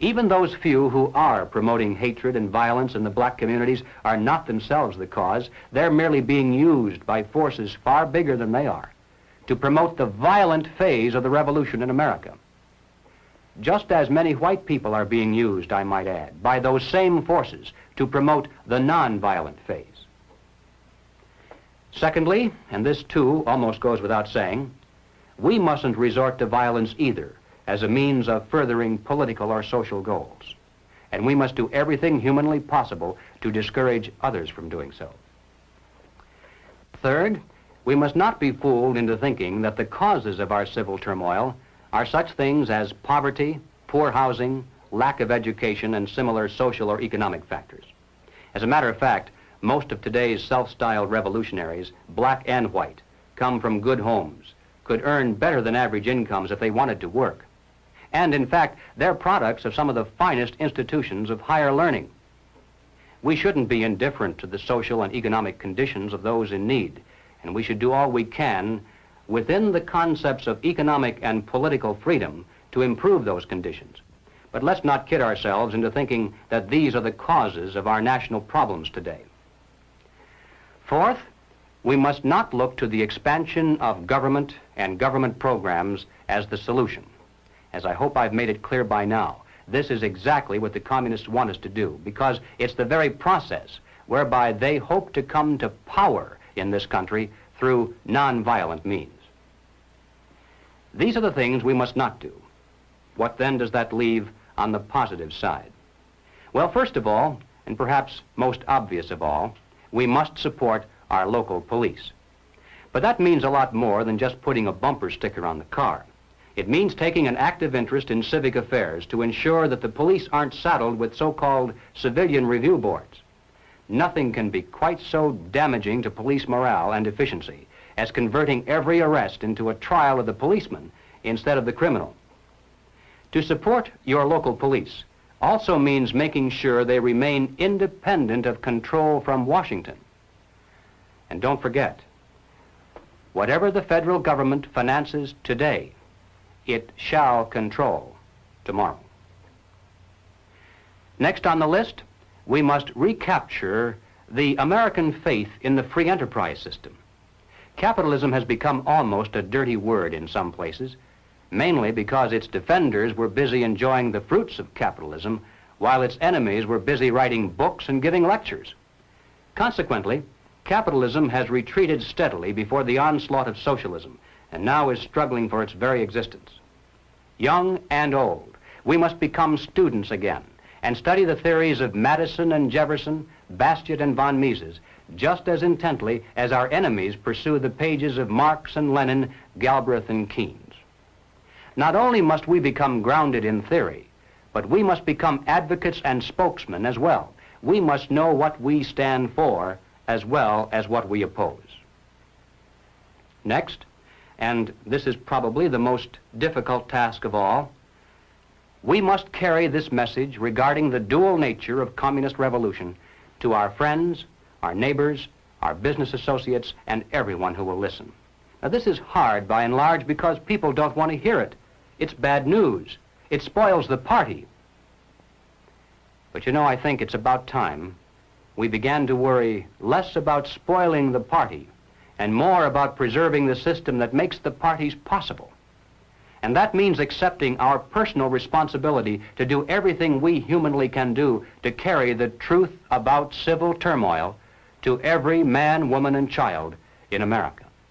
Even those few who are promoting hatred and violence in the black communities are not themselves the cause. They're merely being used by forces far bigger than they are to promote the violent phase of the revolution in America. Just as many white people are being used, I might add, by those same forces to promote the non-violent phase. Secondly, and this too almost goes without saying, we mustn't resort to violence either as a means of furthering political or social goals. And we must do everything humanly possible to discourage others from doing so. Third, we must not be fooled into thinking that the causes of our civil turmoil are such things as poverty, poor housing, lack of education, and similar social or economic factors. As a matter of fact, most of today's self-styled revolutionaries, black and white, come from good homes, could earn better than average incomes if they wanted to work. And in fact, they're products of some of the finest institutions of higher learning. We shouldn't be indifferent to the social and economic conditions of those in need, and we should do all we can within the concepts of economic and political freedom to improve those conditions. But let's not kid ourselves into thinking that these are the causes of our national problems today. Fourth, we must not look to the expansion of government and government programs as the solution. As I hope I've made it clear by now, this is exactly what the communists want us to do, because it's the very process whereby they hope to come to power in this country through non-violent means. These are the things we must not do. What then does that leave on the positive side? Well, first of all, and perhaps most obvious of all, we must support our local police. But that means a lot more than just putting a bumper sticker on the car. It means taking an active interest in civic affairs to ensure that the police aren't saddled with so-called civilian review boards. Nothing can be quite so damaging to police morale and efficiency as converting every arrest into a trial of the policeman instead of the criminal. To support your local police also means making sure they remain independent of control from Washington. And don't forget, whatever the federal government finances today, it shall control tomorrow. Next on the list, we must recapture the American faith in the free enterprise system. Capitalism has become almost a dirty word in some places, mainly because its defenders were busy enjoying the fruits of capitalism while its enemies were busy writing books and giving lectures. Consequently, capitalism has retreated steadily before the onslaught of socialism and now is struggling for its very existence. Young and old, we must become students again and study the theories of Madison and Jefferson, Bastiat and von Mises, just as intently as our enemies pursue the pages of Marx and Lenin, Galbraith and Keynes. Not only must we become grounded in theory, but we must become advocates and spokesmen as well. We must know what we stand for as well as what we oppose. Next, and this is probably the most difficult task of all, we must carry this message regarding the dual nature of communist revolution to our friends, our neighbors, our business associates, and everyone who will listen. Now, this is hard by and large because people don't want to hear it. It's bad news. It spoils the party. But you know, I think it's about time we began to worry less about spoiling the party and more about preserving the system that makes the parties possible. And that means accepting our personal responsibility to do everything we humanly can do to carry the truth about civil turmoil to every man, woman, and child in America.